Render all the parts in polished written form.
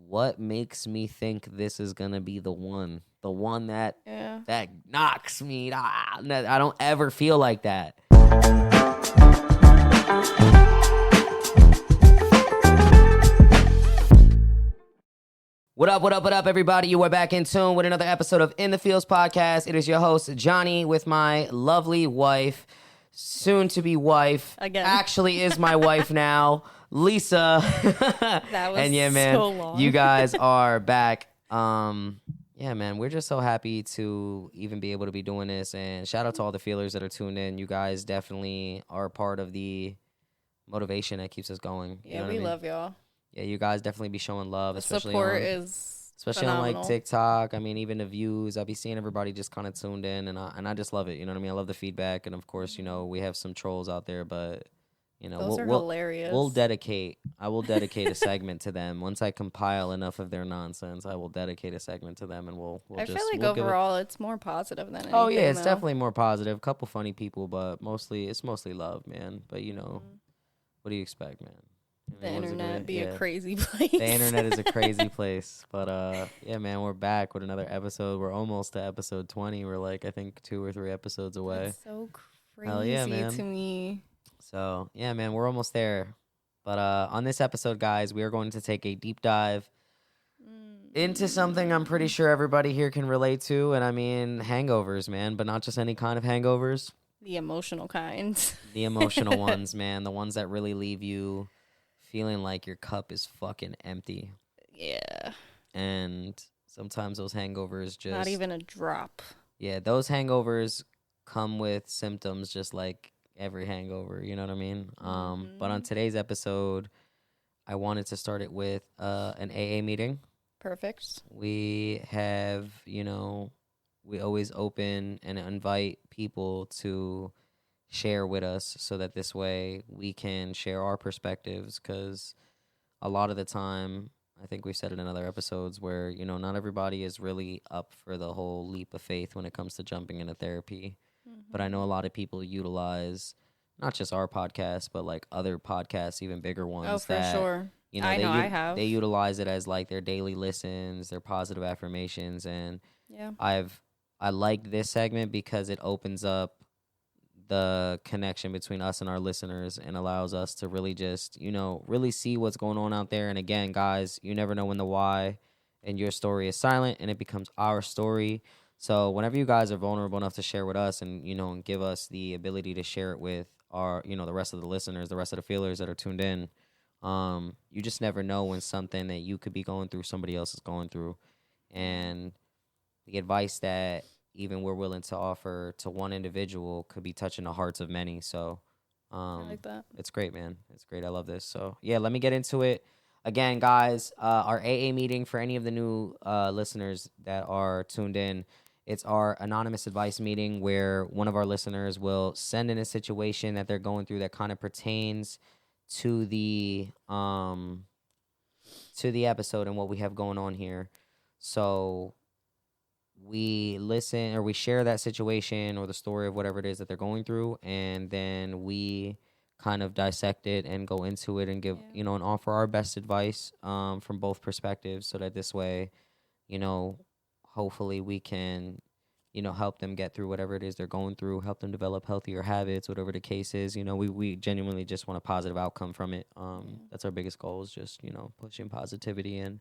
what makes me think this is gonna be the one that knocks me. I don't ever feel like that. What up, everybody? You are back in tune with another episode of In the Fields podcast. It is your host, Johnny, with my lovely wife, soon-to-be wife. Again. Actually is my wife now, Lisa. That was and yeah, man, so long. You guys are back. Yeah, man, we're just so happy to even be able to be doing this. And shout out to all the feelers that are tuned in. You guys definitely are part of the motivation that keeps us going. Yeah, we love y'all. Yeah, you guys definitely be showing love, The especially support on, is especially phenomenal. on like TikTok. I mean, even the views. I'll be seeing everybody just kind of tuned in, and I just love it. You know what I mean? I love the feedback, and of course, you know, we have some trolls out there, but you know, Those are hilarious. I will dedicate a segment to them once I compile enough of their nonsense. I will dedicate a segment to them, and we'll I just. feel like overall, it's more positive than anything. Oh yeah, it's though. definitely more positive. Couple funny people, but it's mostly love, man. But you know, what do you expect, man? The internet be a crazy place. The internet is a crazy place. But yeah, man, we're back with another episode. We're almost to episode 20. We're like, I think 2 or 3 episodes away. That's so crazy Hell yeah, man. to me. So yeah, man, we're almost there. But on this episode, guys, we are going to take a deep dive into something I'm pretty sure everybody here can relate to. And I mean, hangovers, man, but not just any kind of hangovers. The emotional kinds. The emotional ones, man. The ones that really leave you feeling like your cup is fucking empty. Yeah. And sometimes those hangovers just... Not even a drop. Yeah, those hangovers come with symptoms just like every hangover, you know what I mean? But on today's episode, I wanted to start it with an AA meeting. Perfect. We have, you know, we always open and invite people to share with us so that this way we can share our perspectives, because a lot of the time, I think we said it in other episodes, where, you know, not everybody is really up for the whole leap of faith when it comes to jumping into therapy. But I know a lot of people utilize not just our podcast, but like other podcasts, even bigger ones. Oh, for sure. You know, I have. They utilize it as like their daily listens, their positive affirmations. And yeah, I like this segment because it opens up the connection between us and our listeners and allows us to really just, you know, really see what's going on out there. And again, guys, you never know when the why in your story is silent and it becomes our story. So whenever you guys are vulnerable enough to share with us and, you know, and give us the ability to share it with our, you know, the rest of the listeners, the rest of the feelers that are tuned in, you just never know when something that you could be going through, somebody else is going through. And the advice that even we're willing to offer to one individual could be touching the hearts of many. So I like that. It's great, man. It's great. I love this. So yeah, let me get into it. Again, guys, our AA meeting, for any of the new listeners that are tuned in, it's our anonymous advice meeting where one of our listeners will send in a situation that they're going through that kind of pertains to the episode and what we have going on here. So we listen or we share that situation or the story of whatever it is that they're going through, and then we kind of dissect it and go into it and give, you know, and offer our best advice from both perspectives, so that this way, you know, hopefully we can, you know, help them get through whatever it is they're going through, help them develop healthier habits, whatever the case is. You know, we genuinely just want a positive outcome from it. That's our biggest goal, is just, you know, pushing positivity and,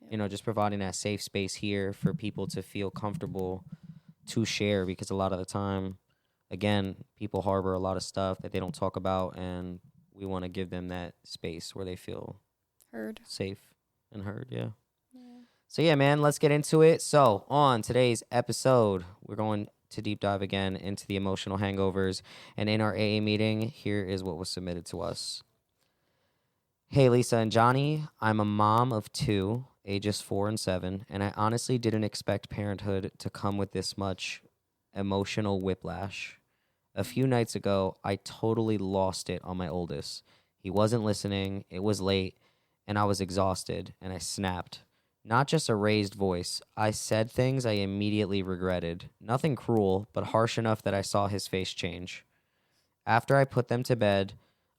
you know, just providing that safe space here for people to feel comfortable to share, because a lot of the time, again, people harbor a lot of stuff that they don't talk about, and we want to give them that space where they feel heard, safe and heard. Yeah. So yeah, man, let's get into it. So on today's episode, we're going to deep dive again into the emotional hangovers, and in our AA meeting, here is what was submitted to us. Hey, Lisa and Johnny, I'm a mom of 2, ages 4 and 7, and I honestly didn't expect parenthood to come with this much emotional whiplash. A few nights ago, I totally lost it on my oldest. He wasn't listening, it was late, and I was exhausted, and I snapped. Not just a raised voice. I said things I immediately regretted. Nothing cruel, but harsh enough that I saw his face change. After I put them to bed,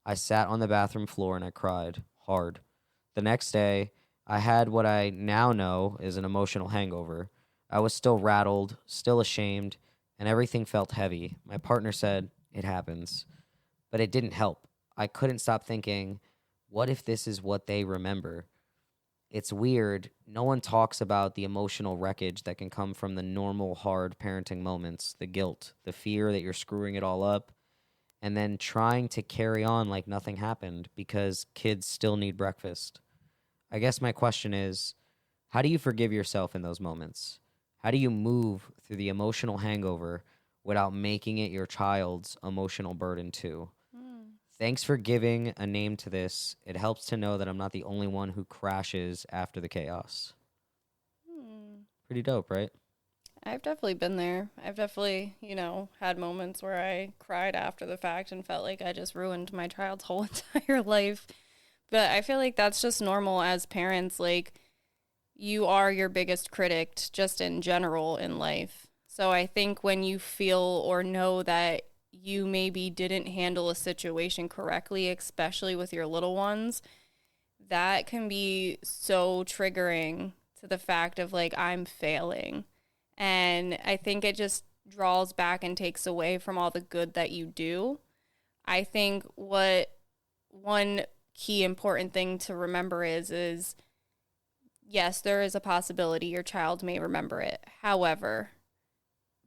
I sat on the bathroom floor and I cried hard. The next day, I had what I now know is an emotional hangover. I was still rattled, still ashamed, and everything felt heavy. My partner said, "It happens." But it didn't help. I couldn't stop thinking, what if this is what they remember? It's weird. No one talks about the emotional wreckage that can come from the normal, hard parenting moments, the guilt, the fear that you're screwing it all up, and then trying to carry on like nothing happened because kids still need breakfast. I guess my question is, how do you forgive yourself in those moments? How do you move through the emotional hangover without making it your child's emotional burden too? Hmm. Thanks for giving a name to this. It helps to know that I'm not the only one who crashes after the chaos. Hmm. Pretty dope, right? I've definitely been there. I've definitely, had moments where I cried after the fact and felt like I just ruined my child's whole entire life. But I feel like that's just normal as parents. Like, you are your biggest critic just in general in life. So I think when you feel or know that you maybe didn't handle a situation correctly, especially with your little ones, that can be so triggering to the fact of like, I'm failing. And I think it just draws back and takes away from all the good that you do. I think what one key important thing to remember is yes, there is a possibility your child may remember it. However,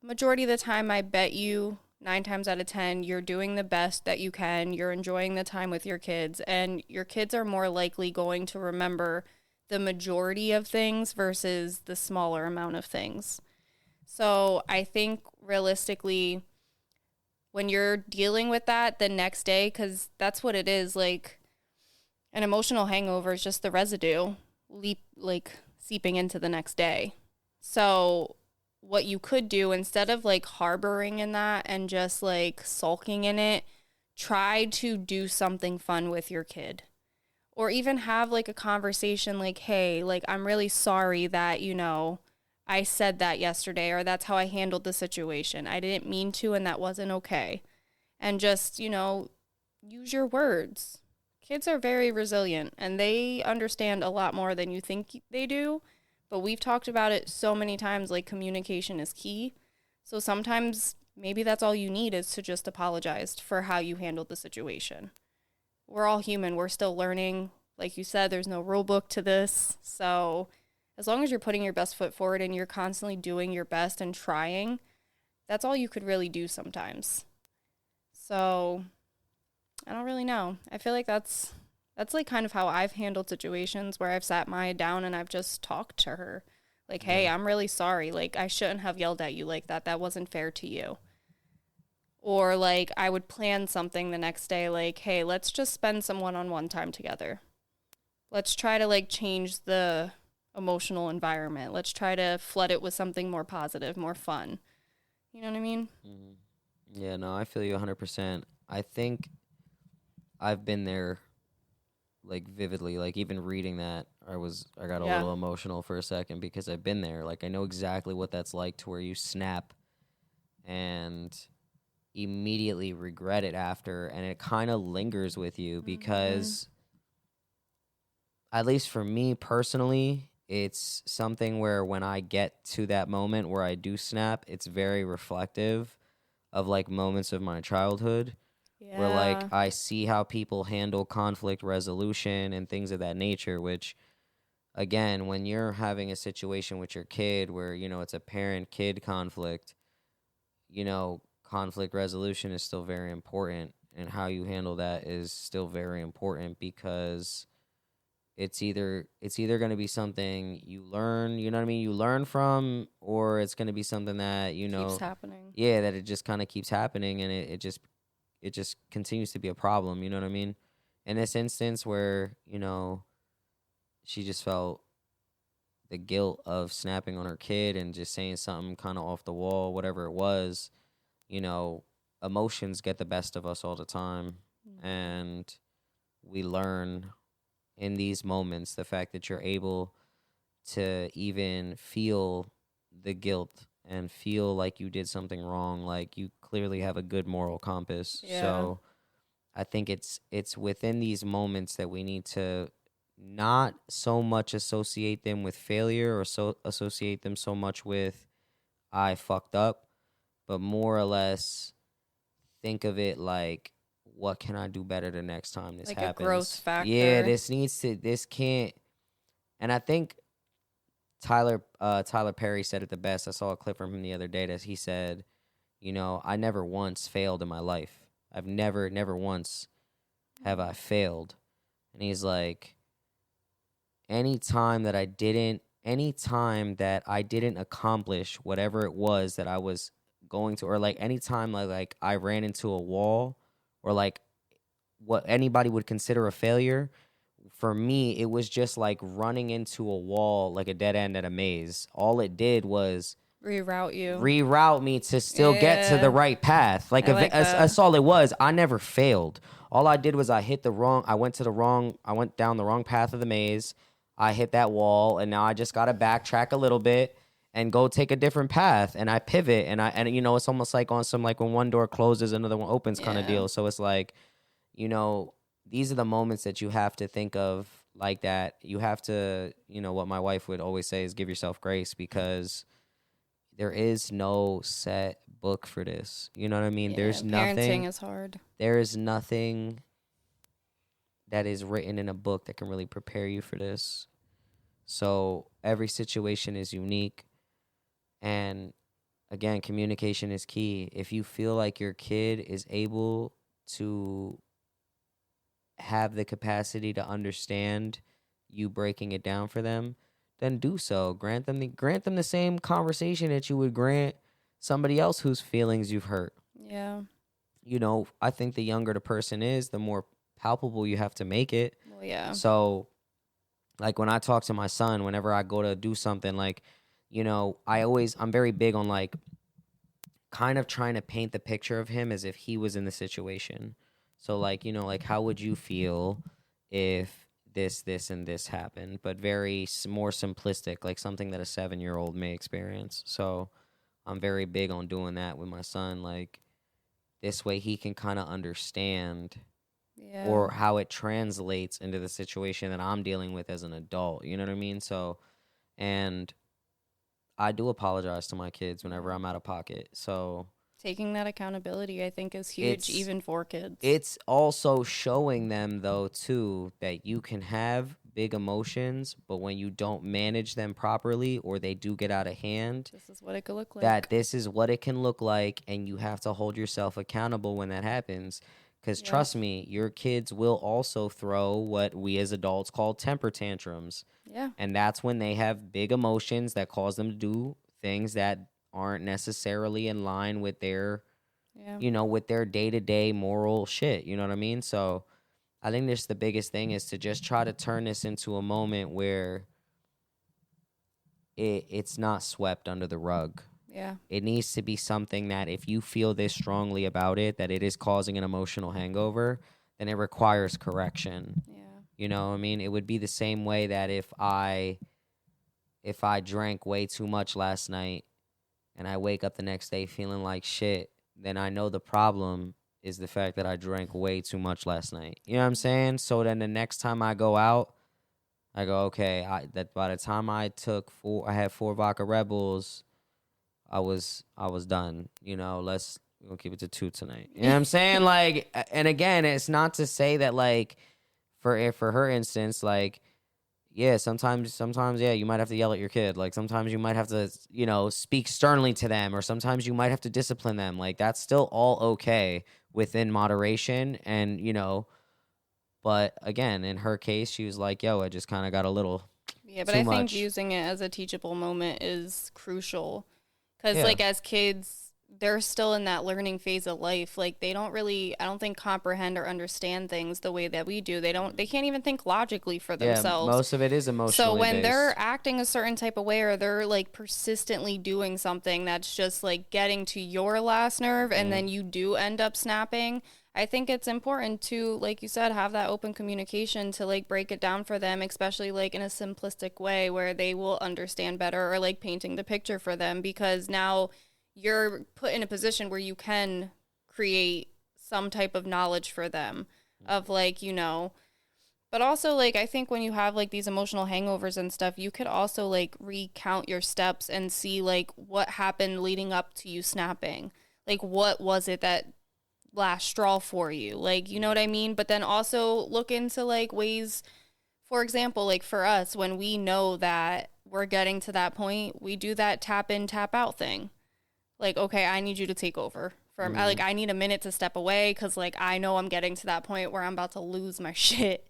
majority of the time, I bet you 9 times out of 10, you're doing the best that you can. You're enjoying the time with your kids, and your kids are more likely going to remember the majority of things versus the smaller amount of things. So I think realistically, when you're dealing with that the next day, because that's what it is, like an emotional hangover is just the residue seeping into the next day. So what you could do instead of like harboring in that and just like sulking in it, try to do something fun with your kid. Or even have like a conversation like, hey, like I'm really sorry that, I said that yesterday or that's how I handled the situation. I didn't mean to and that wasn't okay. And just, use your words. Kids are very resilient and they understand a lot more than you think they do. But we've talked about it so many times like communication is key. So sometimes maybe that's all you need is to just apologize for how you handled the situation. We're all human, we're still learning. Like you said, there's no rule book to this. So as long as you're putting your best foot forward and you're constantly doing your best and trying, that's all you could really do sometimes. So I don't really know. I feel like that's like kind of how I've handled situations where I've sat Maya down and I've just talked to her. Like, Yeah. hey, I'm really sorry. Like, I shouldn't have yelled at you like that. That wasn't fair to you. Or like I would plan something the next day like, hey, let's just spend some one-on-one time together. Let's try to like change the emotional environment. Let's try to flood it with something more positive, more fun. You know what I mean? Mhm. Yeah, no, I feel you 100%. I think I've been there like vividly, like even reading that, I got a Yeah. little emotional for a second because I've been there. Like I know exactly what that's like to where you snap and immediately regret it after and it kind of lingers with you Mm-hmm. because at least for me personally, it's something where when I get to that moment where I do snap, it's very reflective of like moments of my childhood where like Yeah. I see how people handle conflict resolution and things of that nature, which again, when you're having a situation with your kid where, it's a parent kid conflict, conflict resolution is still very important and how you handle that is still very important because it's either going to be something you learn, you know what I mean, you learn from, or it's going to be something that, Keeps happening. yeah, that it just kind of keeps happening and it just continues to be a problem, you know what I mean? In this instance where, she just felt the guilt of snapping on her kid and just saying something kind of off the wall, whatever it was, you know, emotions get the best of us all the time. Mm-hmm. And we learn in these moments the fact that you're able to even feel the guilt and feel like you did something wrong, like you clearly have a good moral compass. Yeah. So I think it's within these moments that we need to not so much associate them with failure or so associate them so much with I fucked up, but more or less think of it like, what can I do better the next time this Like a growth happens? Yeah, factor. this can't. And I think Tyler Perry said it the best. I saw a clip from him the other day that he said, I never once failed in my life. I've never once have I failed. And he's like, any time that I didn't accomplish whatever it was that I was going to, or like anytime like I ran into a wall, or like what anybody would consider a failure, for me it was just like running into a wall, like a dead end at a maze. All it did was Reroute you. reroute me to still get to the Yeah. right path. Like I like that. that's all it was. I never failed. All I did was I went down the wrong path of the maze. I hit that wall, and now I just got to backtrack a little bit and go take a different path, and I pivot, and it's almost like on some, like when one door closes another one opens kind of Yeah. deal. So it's like, these are the moments that you have to think of like that. You have to, what my wife would always say is give yourself grace, because there is no set book for this. You know what I mean? Yeah. Parenting is hard. There is nothing that is written in a book that can really prepare you for this. So every situation is unique. And again, communication is key. If you feel like your kid is able to have the capacity to understand you breaking it down for them, then do so. Grant them the same conversation that you would grant somebody else whose feelings you've hurt. Yeah. I think the younger the person is, the more palpable you have to make it. Well, yeah. So, like when I talk to my son, whenever I go to do something, like, I'm very big on like kind of trying to paint the picture of him as if he was in the situation. So like, like how would you feel if this, and this happened, but very more simplistic, like something that a 7-year-old may experience. So I'm very big on doing that with my son. Like this way he can kind of understand Yeah. or how it translates into the situation that I'm dealing with as an adult. You know what I mean? So, and I do apologize to my kids whenever I'm out of pocket. So Taking that accountability, I think, is huge, it's even for kids. it's also showing them though too that you can have big emotions, but when you don't manage them properly or they do get out of hand, This is what it could look like. that this is what it can look like, and you have to hold yourself accountable when that happens. Because Yeah. trust me, your kids will also throw what we as adults call temper tantrums. Yeah. And that's when they have big emotions that cause them to do things that aren't necessarily in line with their, Yeah. with their day-to-day moral shit. You know what I mean? So I think this the biggest thing is to just try to turn this into a moment where it's not swept under the rug. Yeah. It needs to be something that if you feel this strongly about it, that it is causing an emotional hangover, then it requires correction. Yeah. You know what I mean? It would be the same way that if I drank way too much last night and I wake up the next day feeling like shit, then I know the problem is the fact that I drank way too much last night. You know what I'm saying? So then the next time I go out, I go, okay, that by the time I had 4 vodka Red Bulls, I was done. We'll keep it to 2 tonight. You know what I'm saying? Like, and again, it's not to say that like for her instance, like, yeah, sometimes, yeah, you might have to yell at your kid. Like, sometimes you might have to, speak sternly to them, or sometimes you might have to discipline them. Like, that's still all okay within moderation. And, but again, in her case, she was like, yo, I just kind of got a little Yeah, but too I think much. using it as a teachable moment is crucial. Because, Yeah. like, as kids, they're still in that learning phase of life. Like, they don't really, I don't think, comprehend or understand things the way that we do. They can't even think logically for Yeah, themselves. most of it is emotionally So when based. they're acting a certain type of way, or they're like persistently doing something that's just like getting to your last nerve, and then you do end up snapping, I think it's important to, like you said, have that open communication to like break it down for them, especially like in a simplistic way where they will understand better, or like painting the picture for them, because now you're put in a position where you can create some type of knowledge for them of like, But also, like, I think when you have, like, these emotional hangovers and stuff, you could also, like, recount your steps and see, like, what happened leading up to you snapping. Like, what was it that last straw for you? Like, you know what I mean? But then also look into, like, ways, for example, like, for us, when we know that we're getting to that point, we do that tap in, tap out thing. Like, okay, I need you to take over. Like, I need a minute to step away because, like, I know I'm getting to that point where I'm about to lose my shit.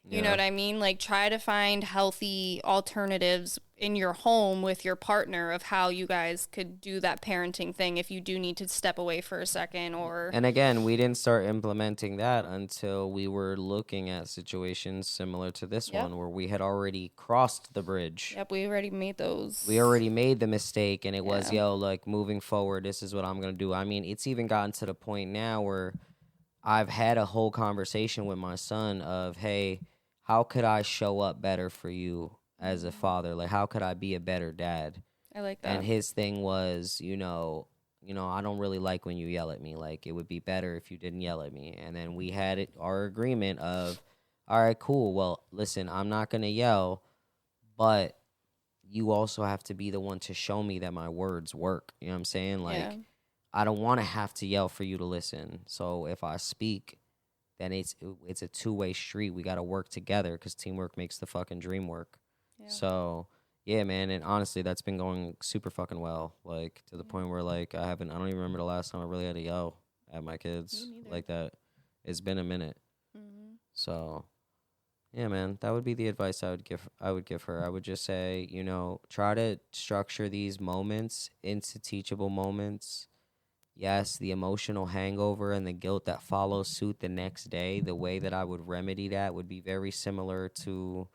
You know what I mean? Like, try to find healthy alternatives in your home with your partner of how you guys could do that parenting thing if you do need to step away for a second or... And again, we didn't start implementing that until we were looking at situations similar to this one where we had already crossed the bridge. Yep, we already made those. We already made the mistake, and it was, like, moving forward, this is what I'm going to do. I mean, it's even gotten to the point now where I've had a whole conversation with my son of, hey, how could I show up better for you as a father? Like, how could I be a better dad? I like that. And his thing was, I don't really like when you yell at me. Like, it would be better if you didn't yell at me. And then we had our agreement of, all right, cool. Well, listen, I'm not going to yell, but you also have to be the one to show me that my words work. You know what I'm saying? Like, I don't want to have to yell for you to listen. So if I speak, then it's a two-way street. We got to work together because teamwork makes the fucking dream work. Yeah. So, yeah, man, and honestly, that's been going super fucking well, like, to the point where, like, I don't even remember the last time I really had to yell at my kids like that. It's been a minute. Mm-hmm. So, yeah, man, that would be the advice I would give her. I would just say, try to structure these moments into teachable moments. Yes, the emotional hangover and the guilt that follows suit the next day, the way that I would remedy that would be very similar to,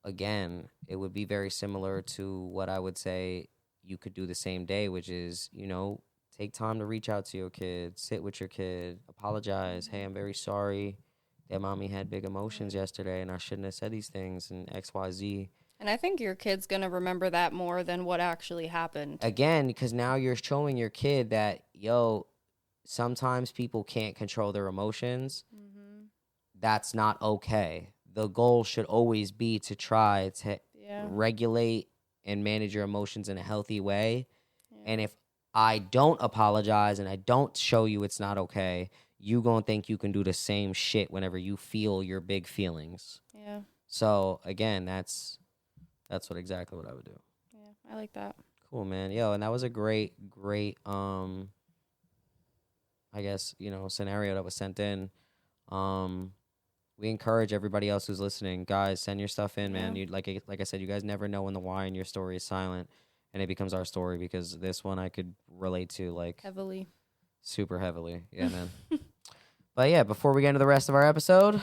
again, it would be very similar to what I would say you could do the same day, which is, take time to reach out to your kid, sit with your kid, apologize. Hey, I'm very sorry that mommy had big emotions yesterday and I shouldn't have said these things and X, Y, Z. And I think your kid's going to remember that more than what actually happened. Again, because now you're showing your kid that, sometimes people can't control their emotions. Mm-hmm. That's not okay. The goal should always be to try to regulate and manage your emotions in a healthy way. Yeah. And if I don't apologize and I don't show you it's not okay, you gonna think you can do the same shit whenever you feel your big feelings. Yeah. So, again, that's exactly what I would do. Yeah, I like that. Cool, man. And that was a great, I guess, scenario that was sent in. We encourage everybody else who's listening, guys, send your stuff in, man. You like I said, you guys never know when the why in your story is silent, and it becomes our story, because this one I could relate to, like, heavily. Super heavily. Yeah, man. But yeah, before we get into the rest of our episode,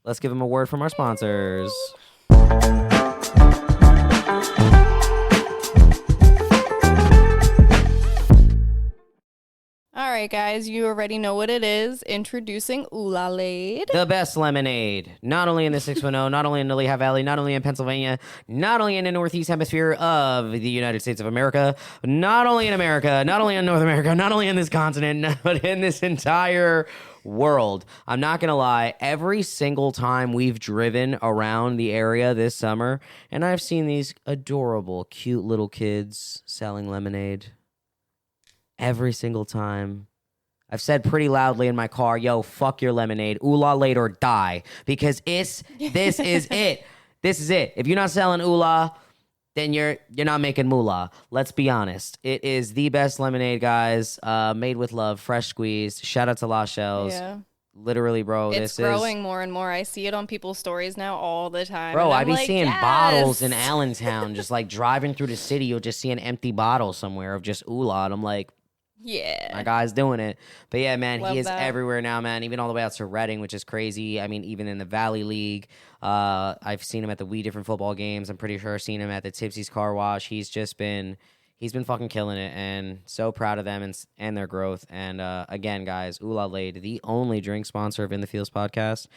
let's give them a word from our sponsors. All right, guys, you already know what it is. Introducing Oolalade. The best lemonade. Not only in the 610, not only in the Lehigh Valley, not only in Pennsylvania, not only in the Northeast Hemisphere of the United States of America, not only in America, not only in North America, not only in this continent, but in this entire world. I'm not going to lie. Every single time we've driven around the area this summer, and I've seen these adorable, cute little kids selling lemonade. Every single time, I've said pretty loudly in my car, yo, fuck your lemonade, oolah late or die, because this is it. This is it. If you're not selling oolah, then you're not making moolah. Let's be honest. It is the best lemonade, guys. Made with love, fresh squeezed. Shout out to La Shells. Yeah. Literally, bro. It's growing more and more. I see it on people's stories now all the time. Bro, I be seeing bottles in Allentown, just like driving through the city. You'll just see an empty bottle somewhere of just oolah. And I'm like, yeah, my guy's doing it. But yeah, man, he is everywhere now, man, even all the way out to Reading, which is crazy. I mean, even in the Valley League, I've seen him at the Wee different football games. I'm pretty sure I've seen him at the Tipsy's Car Wash. He's been fucking killing it, and so proud of them and their growth. And again, guys, Oolalade, the only drink sponsor of In the Fields podcast,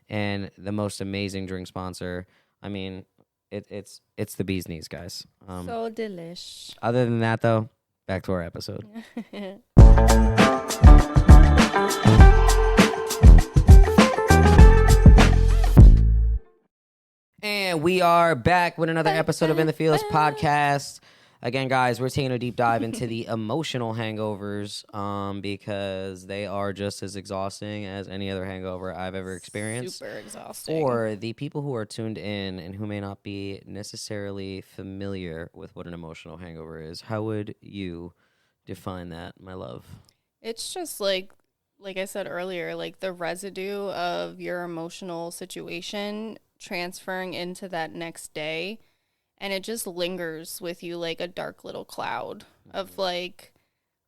and the most amazing drink sponsor. I mean, it's the bee's knees, guys. So delish. Other than that, though, back to our episode. And we are back with another episode of In the Fields podcast. Again, guys, we're taking a deep dive into the emotional hangovers because they are just as exhausting as any other hangover I've ever experienced. Super exhausting. For the people who are tuned in and who may not be necessarily familiar with what an emotional hangover is, how would you define that, my love? It's just like I said earlier, like the residue of your emotional situation transferring into that next day, and it just lingers with you like a dark little cloud of like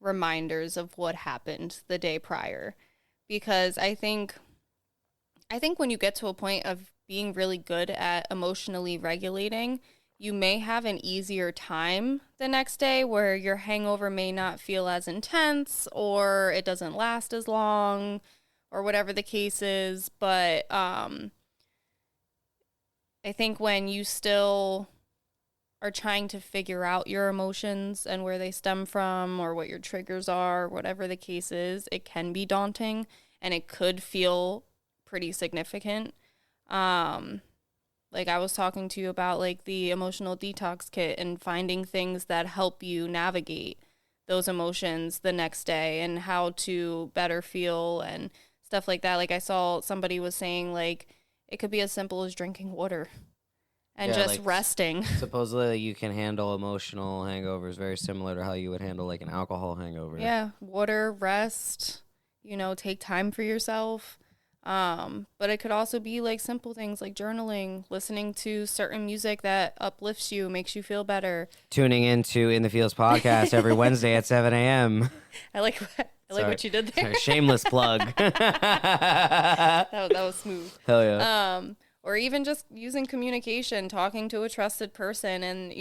reminders of what happened the day prior. Because I think when you get to a point of being really good at emotionally regulating, you may have an easier time the next day where your hangover may not feel as intense or it doesn't last as long or whatever the case is. But I think when you still are trying to figure out your emotions and where they stem from or what your triggers are, whatever the case is, it can be daunting and it could feel pretty significant. Like I was talking to you about like the emotional detox kit and finding things that help you navigate those emotions the next day and how to better feel and stuff like that. Like I saw somebody was saying like it could be as simple as drinking water and just like, resting. Supposedly you can handle emotional hangovers very similar to how you would handle like an alcohol hangover. Yeah, water, rest, take time for yourself. But it could also be like simple things like journaling, listening to certain music that uplifts you, makes you feel better. Tuning into In the Fields podcast every Wednesday at 7 a.m. I like what you did there. Sorry, shameless plug. that was smooth. Hell yeah. Or even just using communication, talking to a trusted person and,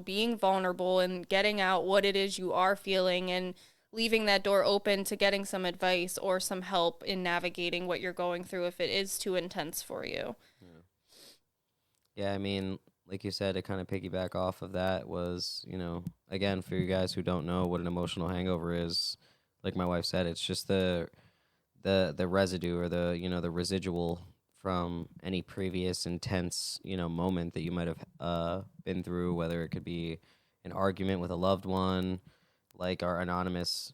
being vulnerable and getting out what it is you are feeling and leaving that door open to getting some advice or some help in navigating what you're going through if it is too intense for you. Yeah, I mean, like you said, to kind of piggyback off of that was, again, for you guys who don't know what an emotional hangover is, like my wife said, it's just the residue or the residual from any previous intense, moment that you might have been through, whether it could be an argument with a loved one, like our anonymous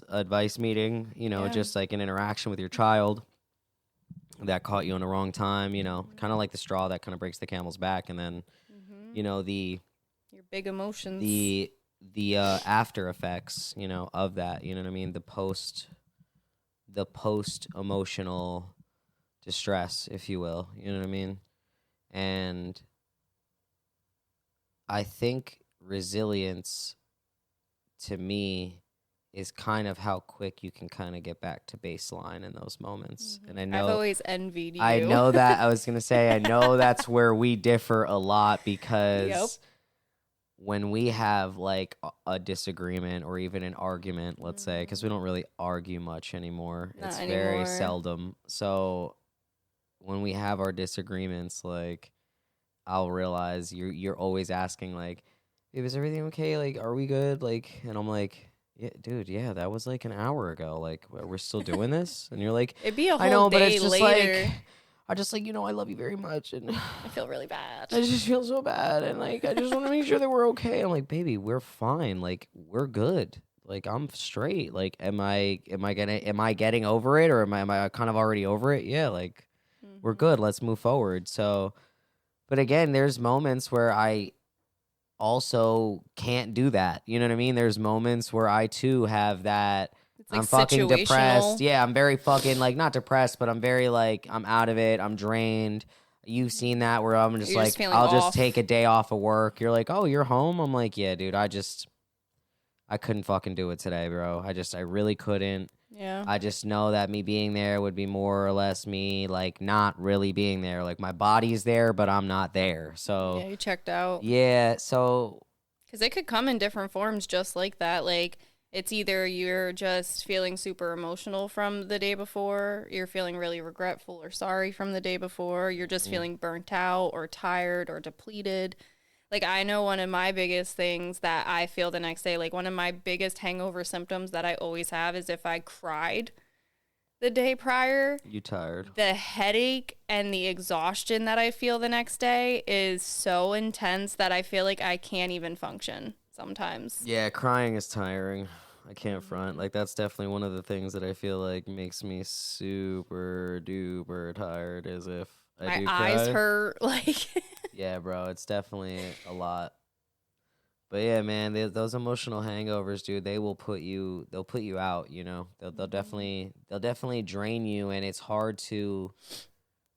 advice meeting, just like an interaction with your child that caught you on the wrong time, kind of like the straw that kind of breaks the camel's back. And then, your big emotions, the after effects, of that, you know what I mean? The post emotional distress, if you will, you know what I mean? And I think resilience to me is kind of how quick you can kind of get back to baseline in those moments. And I know I've always envied you. I know that. I was going to say, I know that's where we differ a lot because when we have like a disagreement or even an argument, let's say, because we don't really argue much anymore. It's very seldom. So when we have our disagreements, like I'll realize you're always asking like, is everything okay? Like, are we good? Like, and I'm like, yeah, dude, yeah, that was like an hour ago. Like, we're still doing this? And you're like, it'd be a whole I know, day but it's just later. like, I just like, I love you very much. And I feel really bad. I just feel so bad. And like, I just want to make sure that we're okay. I'm like, baby, we're fine. Like, we're good. Like, I'm straight. Like, am I getting over it or am I kind of already over it? Yeah. Like, we're good. Let's move forward. So, but again, there's moments where I also can't do that. You know what I mean? There's moments where I too have that. It's like I'm fucking depressed. Yeah, I'm very fucking like not depressed, but I'm very like I'm out of it. I'm drained. You've seen that where I'm just like I'll just take a day off of work. You're like, "Oh, you're home?" I'm like, "Yeah, dude. I couldn't fucking do it today, bro. I really couldn't." Yeah. I just know that me being there would be more or less me like not really being there. Like my body's there, but I'm not there. So yeah, you checked out. Yeah, so because it could come in different forms, just like that. Like it's either you're just feeling super emotional from the day before, you're feeling really regretful or sorry from the day before, you're just feeling burnt out or tired or depleted. Like, I know one of my biggest things that I feel the next day, like one of my biggest hangover symptoms that I always have is if I cried the day prior, You tired. the headache and the exhaustion that I feel the next day is so intense that I feel like I can't even function sometimes. Yeah, crying is tiring. I can't front. Mhm. Like that's definitely one of the things that I feel like makes me super duper tired is if I My do eyes cry. hurt. Like, Yeah, bro, it's definitely a lot. But yeah, man, those emotional hangovers, dude, they'll put you out, you know. Mhm. They'll definitely drain you, and it's hard to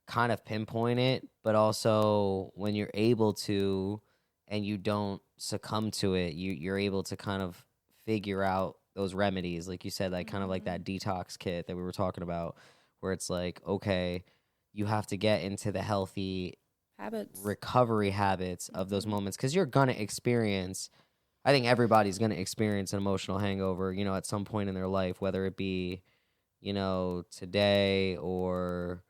kind of pinpoint it, but also when you're able to and you don't succumb to it, you're able to kind of figure out those remedies, like you said, like kind of like Mhm. that detox kit that we were talking about, where it's like, okay, you have to get into the healthy Habits. recovery habits of those Mhm. moments because you're gonna experience, I think everybody's gonna experience an emotional hangover, you know, at some point in their life, whether it be, you know, today or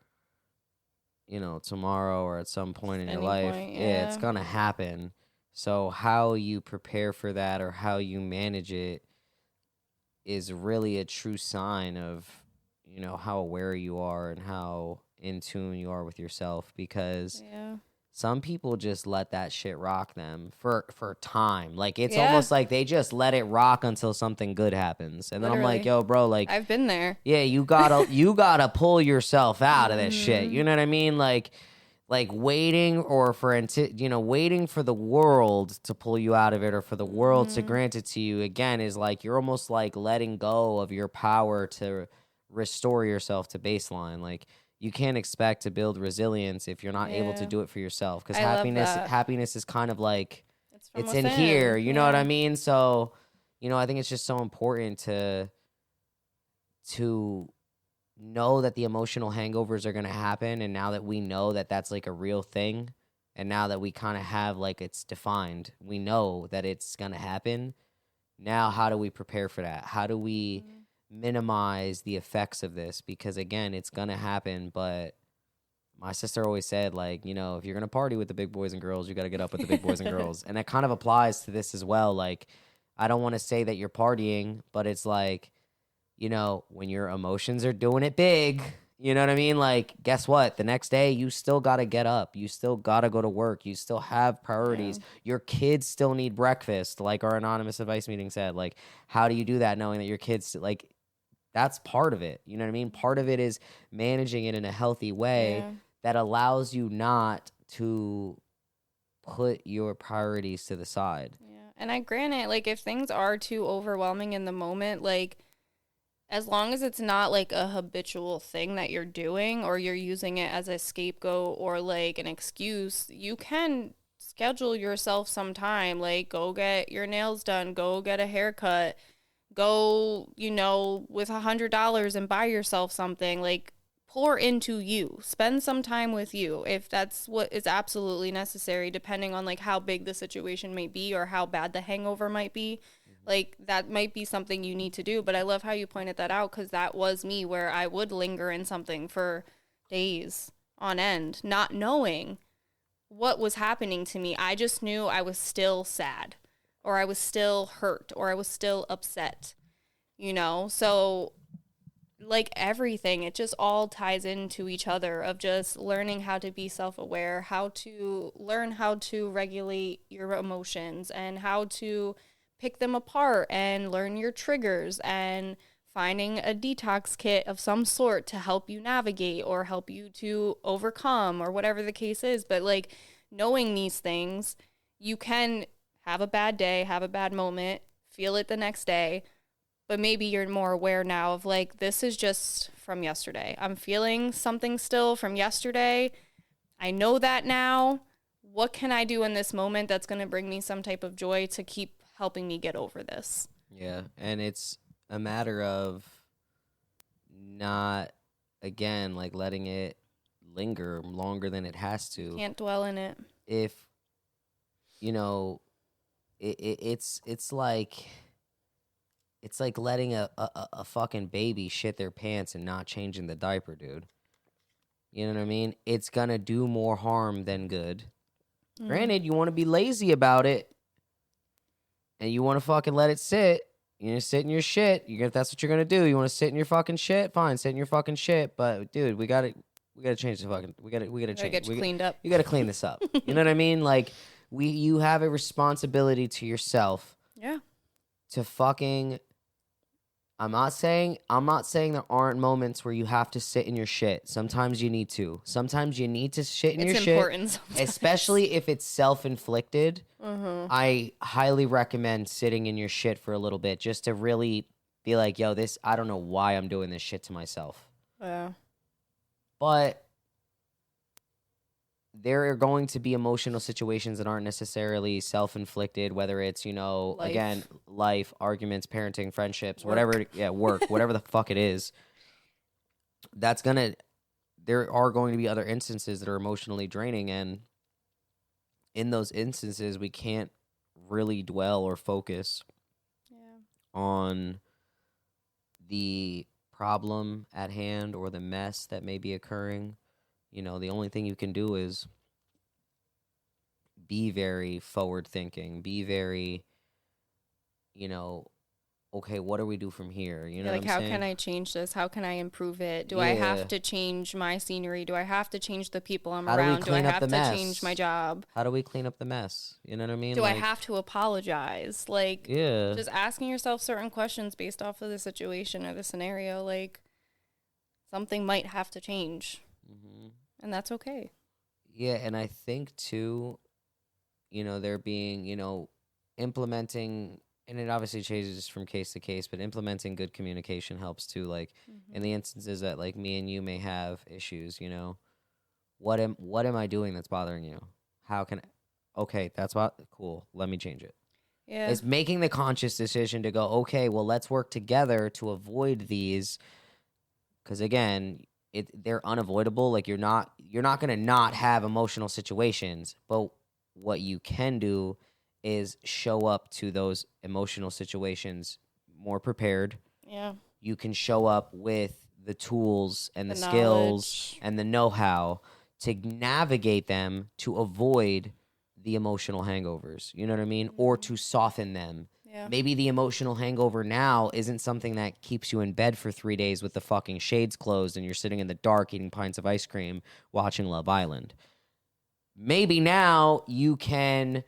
you know, tomorrow or at some point in your Any life, point, yeah, it's yeah. gonna happen. So how you prepare for that or how you manage it is really a true sign of, you know, how aware you are and how in tune you are with yourself because Yeah. some people just let that shit rock them for time. Like it's Yeah. almost like they just let it rock until something good happens. And then I'm like, Literally. "Yo, bro, like I've been there. yeah, you gotta pull yourself out of this shit. Mhm. You know what I mean? Like waiting or for you know waiting for the world to pull you out of it or for the world to Mhm. grant it to you again is like you're almost like letting go of your power to restore yourself to baseline. Like you can't expect to build resilience if you're not able to Yeah. do it for yourself because I love that. happiness is kind of like It's from it's in here. within. You know what I Yeah. mean? So you know I think it's just so important to know that the emotional hangovers are going to happen and now that we know that that's like a real thing and now that we kind of have like it's defined, we know that it's going to happen. Now how do we prepare for that? How do we Mhm. minimize the effects of this because again, it's going to happen, but my sister always said like, you know, if you're going to party with the big boys and girls, you got to get up with the big boys and girls. And that kind of applies to this as well. Like I don't want to say that you're partying, but it's like you know, when your emotions are doing it big, you know what I mean? Like, guess what? The next day, you still got to get up. You still got to go to work. You still have Yeah. priorities. Your kids still need breakfast, like our anonymous advice meeting said. Like, how do you do that knowing that your kids, like, that's part of it. You know what I mean? Part of it is managing it in a healthy way Yeah. that allows you not to put your priorities to the side. Yeah. And I grant it, like, if things are too overwhelming in the moment, like, as long as it's not like a habitual thing that you're doing or you're using it as a scapegoat or like an excuse, you can schedule yourself some time. Like, go get your nails done, go get a haircut, go, with $100 and buy yourself something. Like, pour into you, spend some time with you if that's what is absolutely necessary, depending on like how big the situation may be or how bad the hangover might be. Like, that might be something you need to do. But I love how you pointed that out because that was me where I would linger in something for days on end, not knowing what was happening to me. I just knew I was still sad or I was still hurt or I was still upset, So, like everything, it just all ties into each other of just learning how to be self aware, how to learn how to regulate your emotions and how to pick them apart and learn your triggers and finding a detox kit of some sort to help you navigate or help you to overcome or whatever the case is. But like knowing these things, you can have a bad day, have a bad moment, feel it the next day, but maybe you're more aware now of like, this is just from yesterday. I'm feeling something still from yesterday. I know that now. What can I do in this moment that's going to bring me some type of joy to keep helping me get over this? Yeah. And it's a matter of not again like letting it linger longer than it has You to can't dwell in it. if you know it's like letting a fucking baby shit their pants and not changing the diaper, dude. You know what I mean? It's gonna do more harm than good. Mm. Granted, you want to be lazy about it and you want to fucking let it sit, You know, sit in your shit. If that's what you're gonna do, you want to sit in your fucking shit. Fine, sit in your fucking shit. But dude, we gotta change the fucking. We gotta Gotta change. get you cleaned up. You gotta clean this up. You know what I mean? Like you have a responsibility to yourself Yeah. to fucking. I'm not saying there aren't moments where you have to sit in your shit. Sometimes you need to. Sometimes you need to shit in It's your shit, important sometimes. especially if it's self-inflicted. Mm-hmm. I highly recommend sitting in your shit for a little bit just to really be like, yo, this, I don't know why I'm doing this shit to myself. Yeah. But there are going to be emotional situations that aren't necessarily self-inflicted, whether it's, Life. again, life, arguments, parenting, friendships, Work. whatever, work, whatever the fuck it is. There are going to be other instances that are emotionally draining, and in those instances, we can't really dwell or focus Yeah. on the problem at hand or the mess that may be occurring. The only thing you can do is be very forward thinking, be very, okay, what do we do from here? You know Like, what I'm how saying? can I change this? How can I improve it? Do I Yeah. have to change my scenery? Do I have to change the people I'm How do we around? Do I clean up have the to mess? change my job? How do we clean up the mess? You know what I mean? Do I have to apologize? Like, Yeah. just asking yourself certain questions based off of the situation or the scenario. Like, something might have to change, and that's okay. Yeah, and I think too, there being, implementing, and it obviously changes from case to case, but implementing good communication helps too. Like in the instances that like me and you may have issues, what am I doing that's bothering you? How can okay, that's what cool. Let me change it. Yeah. It's making the conscious decision to go, okay, well, let's work together to avoid these. Because again, they're unavoidable. Like you're not gonna not have emotional situations, but what you can do is show up to those emotional situations more prepared. Yeah. You can show up with the tools and the skills knowledge. and the know-how to navigate them to avoid the emotional hangovers. You know what I mean? Or to soften them. Yeah. Maybe the emotional hangover now isn't something that keeps you in bed for 3 days with the fucking shades closed and you're sitting in the dark eating pints of ice cream watching Love Island. Maybe now you can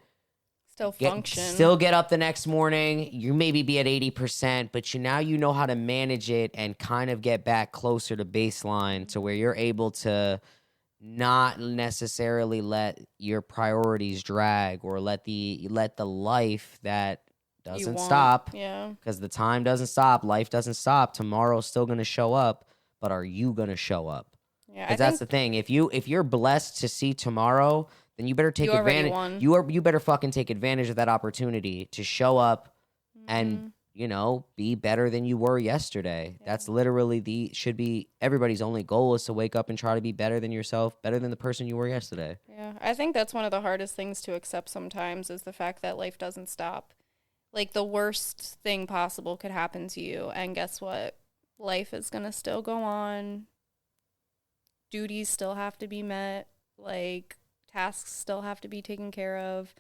Still function. still get up the next morning. You maybe be at 80%, but now you know how to manage it and kind of get back closer to baseline to where you're able to not necessarily let your priorities drag or let the life that doesn't stop, Yeah. because the time doesn't stop, life doesn't stop. Tomorrow's still going to show up, but are you going to show up? Yeah. Because that's the thing. If you're blessed to see tomorrow, then you better take You already advantage. won. You better fucking take advantage of that opportunity to show up and be better than you were yesterday. Yeah. That's literally should be everybody's only goal is to wake up and try to be better than yourself, better than the person you were yesterday. Yeah. I think that's one of the hardest things to accept sometimes is the fact that life doesn't stop. Like the worst thing possible could happen to you, and guess what? Life is going to still go on. Duties still have to be met. Like tasks still have to be taken care of.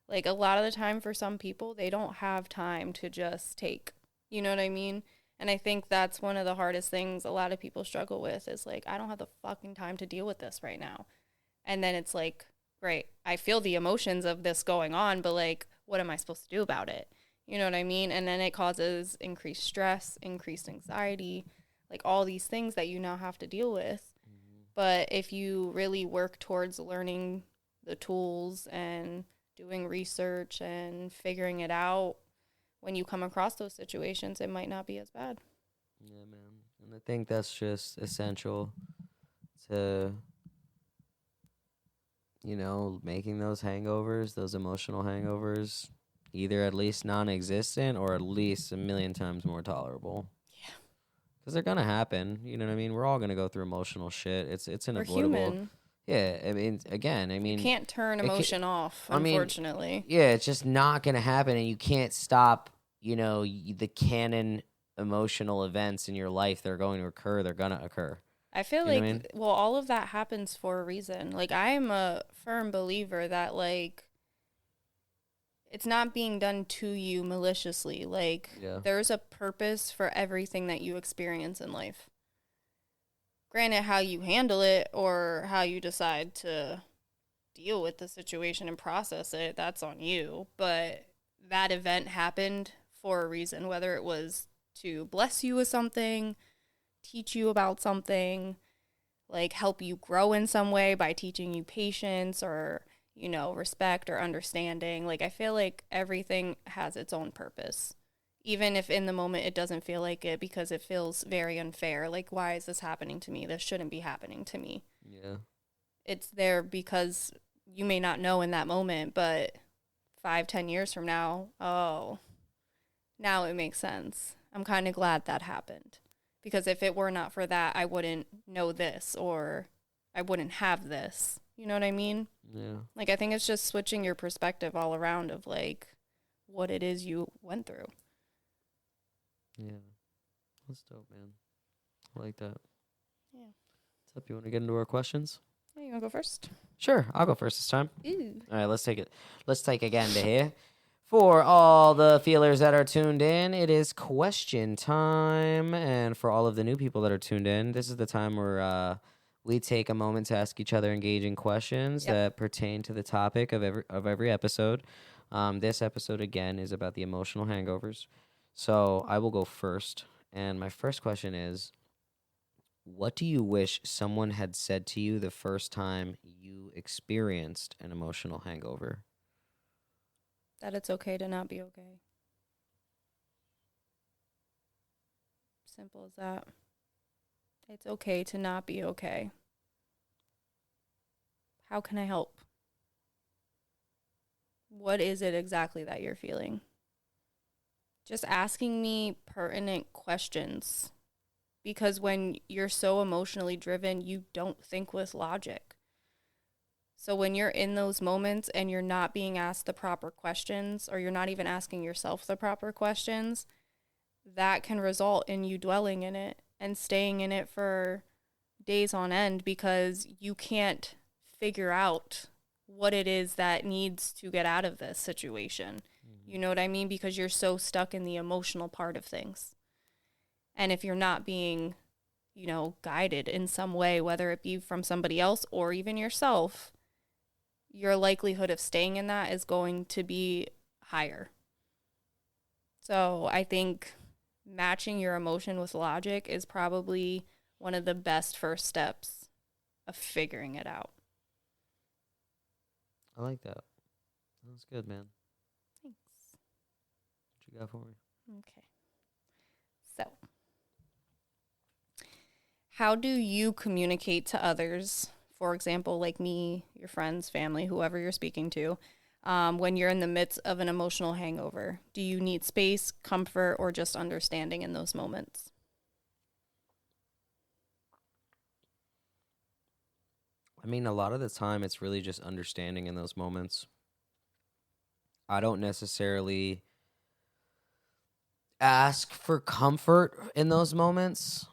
Like a lot of the time for some people, they don't have time to just take. You know what I mean? And I think that's one of the hardest things a lot of people struggle with is like, I don't have the fucking time to deal with this right now. And then it's like, great, I feel the emotions of this going on, but like, what am I supposed to do about it? You know what I mean? And then it causes increased stress, increased anxiety, like all these things that you now have to deal with. But if you really work towards learning the tools and doing research and figuring it out, when you come across those situations, it might not be as bad. Yeah, man. And I think that's just essential to, making those hangovers, those emotional hangovers, either at least non-existent or at least a million times more tolerable. Yeah. Because they're gonna happen. You know what I mean? We're all gonna go through emotional shit. It's We're unavoidable. human. Yeah, I mean, again, You can't turn emotion off, I mean, unfortunately. yeah, it's just not gonna happen, and you can't stop. The canon emotional events in your life that are going to occur. They're gonna occur. I feel You know like, what I mean? well, all of that happens for a reason. Like, I am a firm believer that, like, it's not being done to you maliciously. Like, Yeah. there's a purpose for everything that you experience in life. Granted, how you handle it or how you decide to deal with the situation and process it, that's on you. But that event happened for a reason, whether it was to bless you with something, teach you about something, like help you grow in some way by teaching you patience or, respect or understanding. Like, I feel like everything has its own purpose. Even if in the moment it doesn't feel like it because it feels very unfair. Like, why is this happening to me? This shouldn't be happening to me. Yeah. It's there because you may not know in that moment, but 5, 10 years from now, oh, now it makes sense. I'm kind of glad that happened. Because if it were not for that, I wouldn't know this or I wouldn't have this. You know what I mean? Yeah. Like, I think it's just switching your perspective all around of, like, what it is you went through. Yeah. That's dope, man. I like that. Yeah. What's up? You want to get into our questions? Yeah, you want to go first? Sure. I'll go first this time. Ooh. All right. Let's take it. Let's take again to here. For all the feelers that are tuned in, it is question time. And for all of the new people that are tuned in, this is the time where we take a moment to ask each other engaging questions that pertain to the topic of every episode. This episode, again, is about the emotional hangovers. So I will go first. And my first question is, what do you wish someone had said to you the first time you experienced an emotional hangover? That it's okay to not be okay. Simple as that. It's okay to not be okay. How can I help? What is it exactly that you're feeling? Just asking me pertinent questions. Because when you're so emotionally driven, you don't think with logic. So when you're in those moments and you're not being asked the proper questions, or you're not even asking yourself the proper questions, that can result in you dwelling in it and staying in it for days on end because you can't figure out what it is that needs to get out of this situation. You know what I mean? Because you're so stuck in the emotional part of things. And if you're not being, guided in some way, whether it be from somebody else or even yourself, your likelihood of staying in that is going to be higher. So I think matching your emotion with logic is probably one of the best first steps of figuring it out. I like that. That's good, man. Thanks. What you got for me? Okay. So, how do you communicate to others? For example, like me, your friends, family, whoever you're speaking to, when you're in the midst of an emotional hangover? Do you need space, comfort, or just understanding in those moments? I mean, a lot of the time, it's really just understanding in those moments. I don't necessarily ask for comfort in those moments,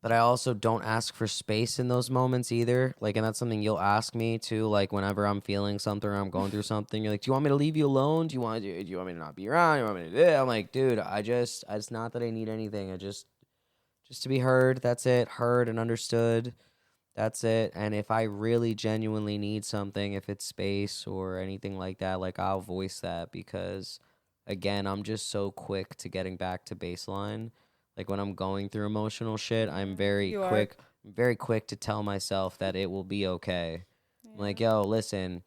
but I also don't ask for space in those moments either. Like, and that's something you'll ask me too. Like, whenever I'm feeling something or I'm going through something, you're like, "Do you want me to leave you alone? Do you want me to not be around? Do you want me to do it?" I'm like, "Dude, it's not that I need anything. I just to be heard. That's it. Heard and understood. That's it. And if I really genuinely need something, if it's space or anything like that, like I'll voice that because again, I'm just so quick to getting back to baseline. Like when I'm going through emotional shit, You are. very quick to tell myself that it will be okay. I'm like, Yeah. yo, listen,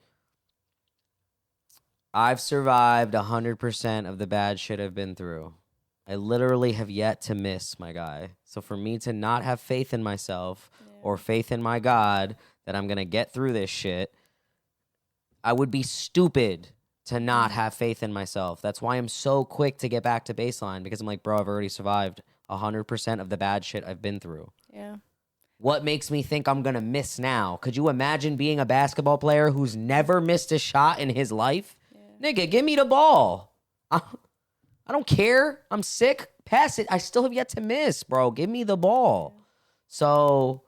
I've survived 100% of the bad shit I've been through. I literally have yet to miss, my guy. So for me to not have faith in myself or faith in my God that I'm going to get through this shit, I would be stupid to not have faith in myself. That's why I'm so quick to get back to baseline because I'm like, bro, I've already survived 100% of the bad shit I've been through. Yeah. What makes me think I'm going to miss now? Could you imagine being a basketball player who's never missed a shot in his life? Yeah. Nigga, give me the ball. I don't care. I'm sick. Pass it. I still have yet to miss, bro. Give me the ball. So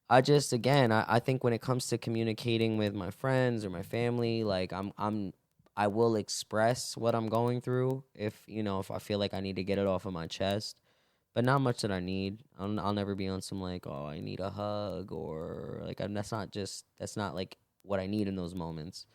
I just, again, I think when it comes to communicating with my friends or my family, like I I will express what I'm going through if, if I feel like I need to get it off of my chest, but not much that I need. I'll never be on some like, oh, I need a hug or like, that's not like what I need in those moments.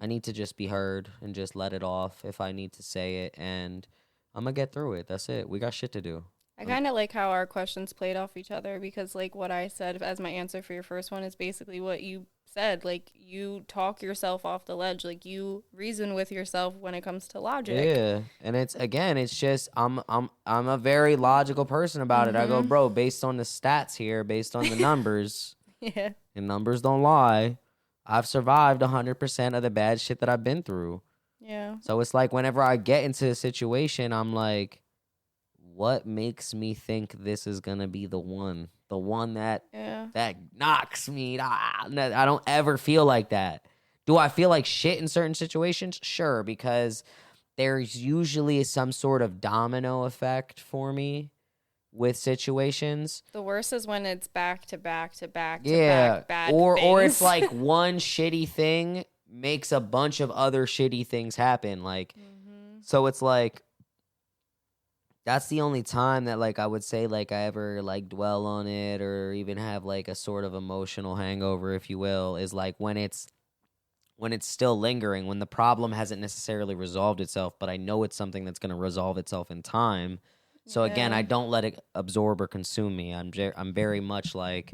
I need to just be heard and just let it off if I need to say it, and I'm gonna get through it. That's it. We got shit to do. I kind of like how our questions played off each other because, like, what I said as my answer for your first one is basically what you said. Like, you talk yourself off the ledge. Like, you reason with yourself when it comes to logic. Yeah, and it's just I'm a very logical person about it. I go, bro, based on the stats here, based on the numbers, Yeah. and numbers don't lie. I've survived 100% of the bad shit that I've been through. Yeah. So it's like whenever I get into a situation, I'm like, what makes me think this is gonna be the one that knocks me? I don't ever feel like that. Do I feel like shit in certain situations? Sure, because there's usually some sort of domino effect for me with situations. The worst is when it's back to back to back to Yeah, back bad or things. it's like one shitty thing makes a bunch of other shitty things happen. Like, so it's like that's the only time that like I would say like I ever like dwell on it or even have like a sort of emotional hangover, if you will, is like when it's still lingering, when the problem hasn't necessarily resolved itself, but I know it's something that's going to resolve itself in time. So again, I don't let it absorb or consume me. I'm very much like,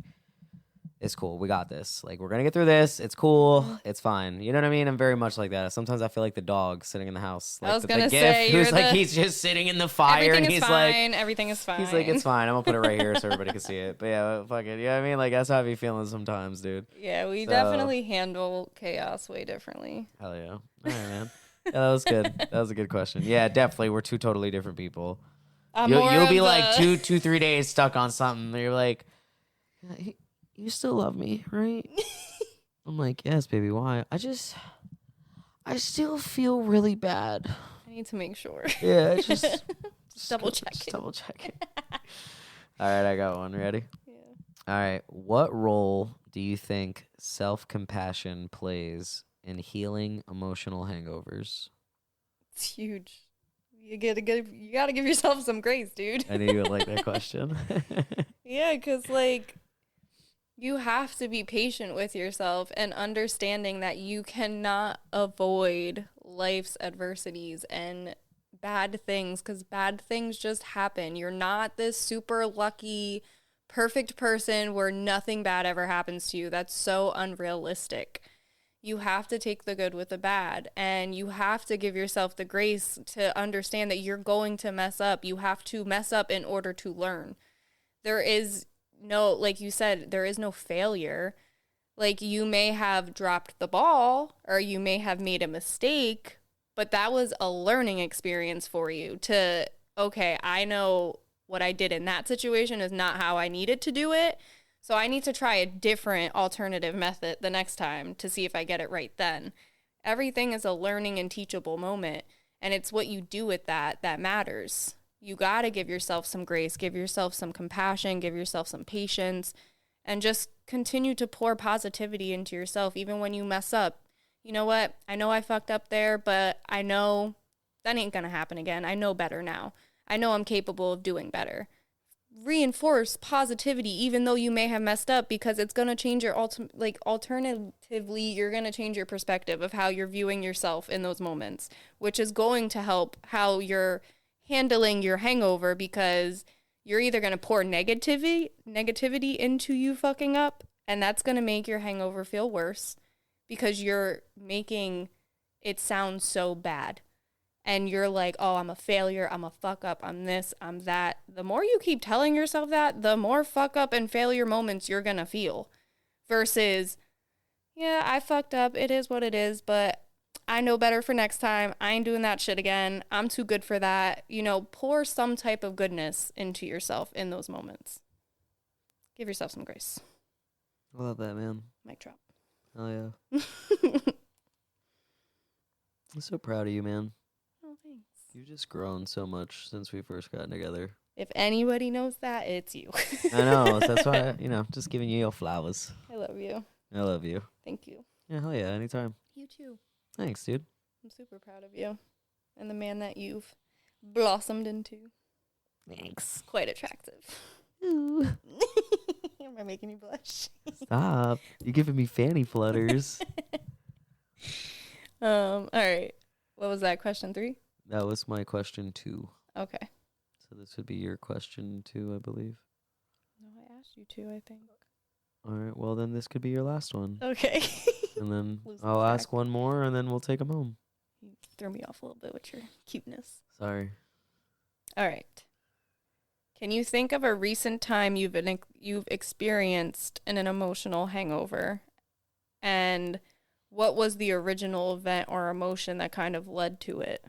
it's cool. We got this. Like, we're going to get through this. It's cool. It's fine. You know what I mean? I'm very much like that. Sometimes I feel like the dog sitting in the house. Like I was the going to GIF, say, who's like, he's just sitting in the fire. Everything and is he's fine. like, Everything is fine. he's like, it's fine. I'm going to put it right here so everybody can see it. But yeah, fuck it. You know what I mean? Like, that's how I be feeling sometimes, dude. Yeah, we definitely handle chaos way differently. Hell yeah. All right, man. Yeah, that was good. That was a good question. Yeah, definitely. We're two totally different people. You'll be like 3 days stuck on something. And you're like, you still love me, right? I'm like, yes, baby. Why? I still feel really bad. I need to make sure. Yeah, just double check. Double check it. All right, I got one. Ready? Yeah. All right. What role do you think self-compassion plays in healing emotional hangovers? It's huge. You gotta give yourself some grace, dude. I knew you would like that question. Yeah, because like you have to be patient with yourself and understanding that you cannot avoid life's adversities and bad things because bad things just happen. You're not this super lucky, perfect person where nothing bad ever happens to you. That's so unrealistic. You have to take the good with the bad, and you have to give yourself the grace to understand that you're going to mess up. You have to mess up in order to learn. There is no, like you said, there is no failure. Like, you may have dropped the ball or you may have made a mistake, but that was a learning experience for you to, okay, I know what I did in that situation is not how I needed to do it. So I need to try a different alternative method the next time to see if I get it right then. Everything is a learning and teachable moment, and it's what you do with that matters. You got to give yourself some grace, give yourself some compassion, give yourself some patience, and just continue to pour positivity into yourself even when you mess up. You know what? I know I fucked up there, but I know that ain't going to happen again. I know better now. I know I'm capable of doing better. Reinforce positivity even though you may have messed up, because it's going to change your alternatively you're going to change your perspective of how you're viewing yourself in those moments, which is going to help how you're handling your hangover, because you're either going to pour negativity into you fucking up, and that's going to make your hangover feel worse because you're making it sound so bad. And you're like, oh, I'm a failure, I'm a fuck up, I'm this, I'm that. The more you keep telling yourself that, the more fuck up and failure moments you're going to feel. Versus, yeah, I fucked up, it is what it is, but I know better for next time. I ain't doing that shit again. I'm too good for that. You know, pour some type of goodness into yourself in those moments. Give yourself some grace. I love that, man. Mic drop. Oh, yeah. I'm so proud of you, man. Oh, thanks. You've just grown so much since we first got together. If anybody knows that, it's you. I know. That's why, just giving you your flowers. I love you. I love you. Thank you. Yeah, hell yeah. Anytime. You too. Thanks, dude. I'm super proud of you and the man that you've blossomed into. Thanks. Quite attractive. Ooh. Am I making you blush? Stop. You're giving me fanny flutters. All right. What was that, question 3? That was my question 2. Okay. So this would be your question 2, I believe. No, I asked you to, I think. All right. Well, then this could be your last one. Okay. And then Losing I'll track. ask one more, and then we'll take them home. You threw me off a little bit with your cuteness. Sorry. All right. Can you think of a recent time you've experienced in an emotional hangover? And what was the original event or emotion that kind of led to it?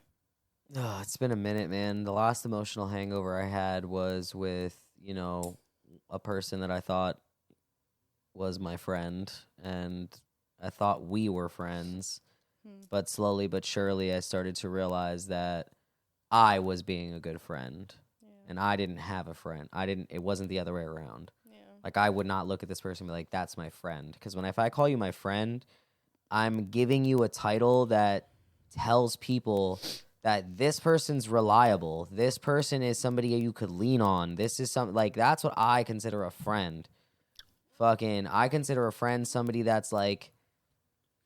Oh, it's been a minute, man. The last emotional hangover I had was with, a person that I thought was my friend, and I thought we were friends. But slowly but surely, I started to realize that I was being a good friend, and I didn't have a friend. It wasn't the other way around. Yeah. Like, I would not look at this person and be like, that's my friend. Because if I call you my friend, I'm giving you a title that tells people that this person's reliable. This person is somebody you could lean on. This is that's what I consider a friend. I consider a friend somebody that's like,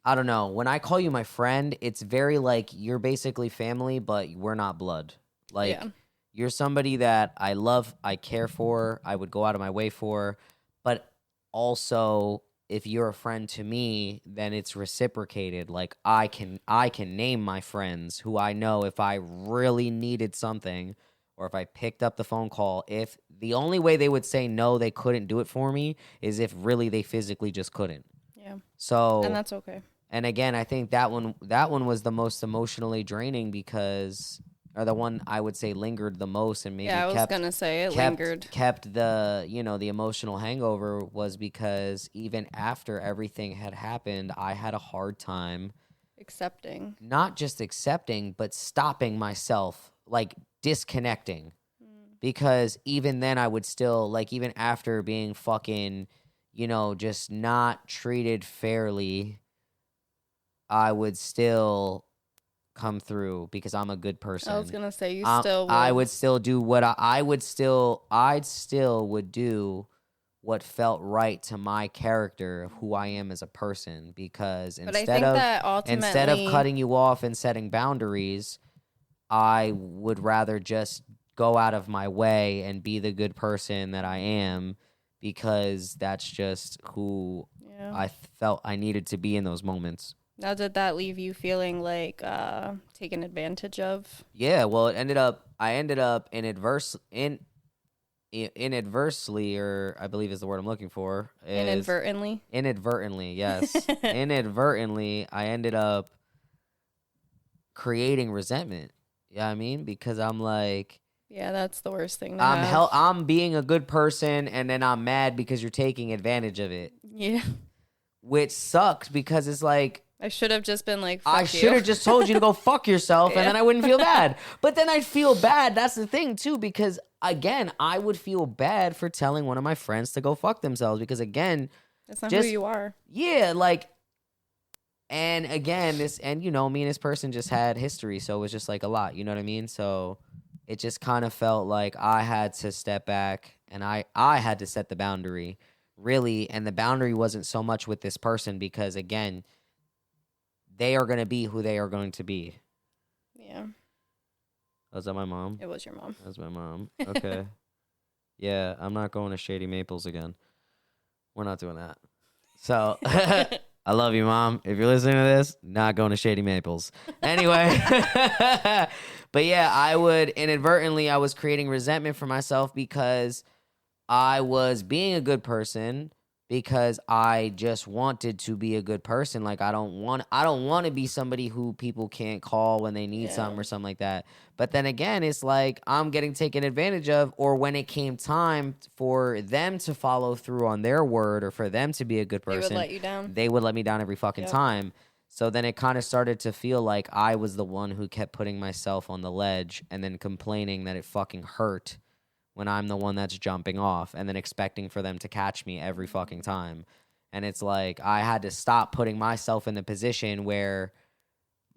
I don't know. When I call you my friend, it's very like you're basically family, but we're not blood. Like, you're somebody that I love, I care for, I would go out of my way for. But also, if you're a friend to me, then it's reciprocated. Like, I can name my friends who I know if I really needed something, or if I picked up the phone call, if the only way they would say no, they couldn't do it for me, is if really they physically just couldn't. Yeah. So, and that's okay. And again, I think that one was the most emotionally draining or the one I would say lingered the most, and maybe I was gonna say it lingered. Kept the the emotional hangover, was because even after everything had happened, I had a hard time accepting. Not just accepting, but stopping myself, like disconnecting. Because even then I would still, like, even after being fucking, just not treated fairly, I would still come through because I'm a good person. I was gonna say still would. I would still do what I'd still would do what felt right to my character of who I am as a person, because instead of cutting you off and setting boundaries, I would rather just go out of my way and be the good person that I am, because that's just who I felt I needed to be in those moments. Now, did that leave you feeling like taken advantage of? Yeah, well, I ended up inadvertently, or I believe is the word I'm looking for. Inadvertently? Inadvertently, yes. Inadvertently, I ended up creating resentment. You know what I mean? Because I'm like... Yeah, that's the worst thing to have. I'm being a good person, and then I'm mad because you're taking advantage of it. Yeah. Which sucks, because it's like... I should have just been like, I should have just told you to go fuck yourself, and then I wouldn't feel bad. But then I'd feel bad. That's the thing, too, because, again, I would feel bad for telling one of my friends to go fuck themselves, because, again... That's not who you are. Yeah, like... And, again, me and this person just had history, so it was just, like, a lot, you know what I mean? So it just kind of felt like I had to step back, and I had to set the boundary, really, and the boundary wasn't so much with this person, because, again... They are going to be who they are going to be. Yeah. Was that my mom? It was your mom. That was my mom. Okay. Yeah, I'm not going to Shady Maples again. We're not doing that. So, I love you, Mom. If you're listening to this, not going to Shady Maples. Anyway. But yeah, I was creating resentment for myself because I was being a good person, because I just wanted to be a good person. Like, I don't want to be somebody who people can't call when they need something or something like that. But then again, it's like I'm getting taken advantage of, or when it came time for them to follow through on their word, or for them to be a good person, they would let you down. They would let me down every fucking time. So then it kind of started to feel like I was the one who kept putting myself on the ledge and then complaining that it fucking hurt, when I'm the one that's jumping off, and then expecting for them to catch me every fucking time. And it's like I had to stop putting myself in the position where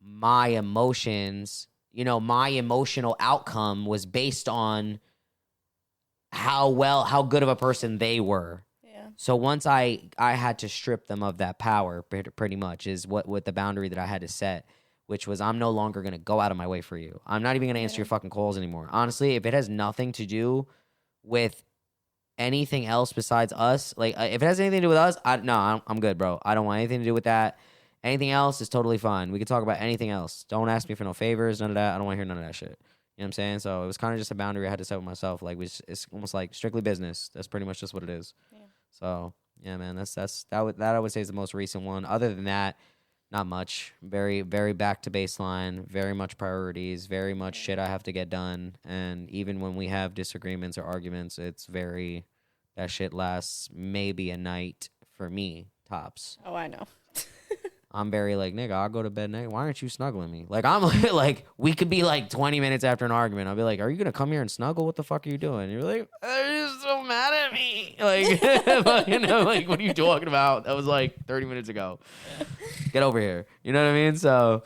my emotions, my emotional outcome was based on how good of a person they were. Yeah. So once I had to strip them of that power, pretty much is what the boundary that I had to set, which was I'm no longer going to go out of my way for you. I'm not even going to answer your fucking calls anymore. Honestly, if it has nothing to do with anything else besides us, like if it has anything to do with us, I'm good, bro. I don't want anything to do with that. Anything else is totally fine. We can talk about anything else. Don't ask me for no favors, none of that. I don't want to hear none of that shit. You know what I'm saying? So it was kind of just a boundary I had to set with myself. Like it's almost like strictly business. That's pretty much just what it is. Yeah. So yeah, man, that I would say is the most recent one. Other than that, not much. Very, very back to baseline. Very much priorities. Very much shit I have to get done. And even when we have disagreements or arguments, it's very that shit lasts maybe a night for me tops. Oh, I know. I'm very like, nigga, I'll go to bed now. Why aren't you snuggling me? Like, I'm like, we could be like 20 minutes after an argument. I'll be like, are you going to come here and snuggle? What the fuck are you doing? And you're like, you're so mad at me. Like, like, what are you talking about? That was like 30 minutes ago. Get over here. You know what I mean? So,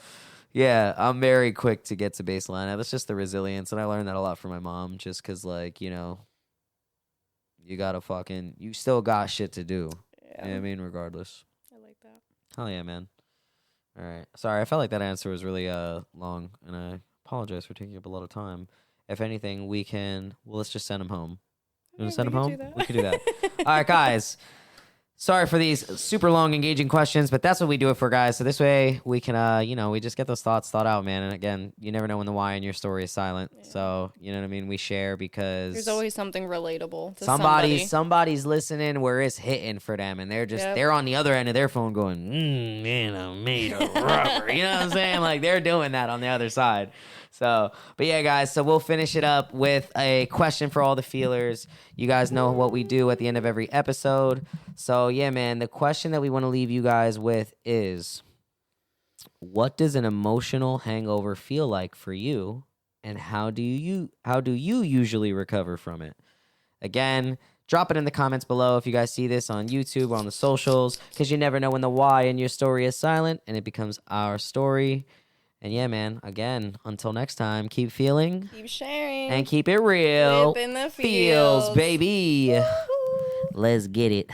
yeah, I'm very quick to get to baseline. That's just the resilience. And I learned that a lot from my mom just because, like, you still got shit to do. Yeah. You know what I mean? Regardless. I like that. Hell yeah, man. All right. Sorry, I felt like that answer was really long, and I apologize for taking up a lot of time. If anything, let's just send him home. You want to send him home? We could do that. All right, guys. Sorry for these super long, engaging questions, but that's what we do it for, guys. So this way we can, we just get those thoughts thought out, man. And again, you never know when the why in your story is silent. Yeah. So, you know what I mean? We share because there's always something relatable to somebody's listening where it's hitting for them, and they're on the other end of their phone going, man, I'm made of rubber. You know what I'm saying? Like they're doing that on the other side. So, but yeah, guys, so we'll finish it up with a question for all the feelers. You guys know what we do at the end of every episode. So, yeah, man, the question that we want to leave you guys with is, what does an emotional hangover feel like for you, and how do you usually recover from it? Again, drop it in the comments below if you guys see this on YouTube or on the socials, because you never know when the why in your story is silent and it becomes our story. And yeah, man, again, until next time, keep feeling. Keep sharing. And keep it real. Live in the feels, baby. Woo-hoo. Let's get it.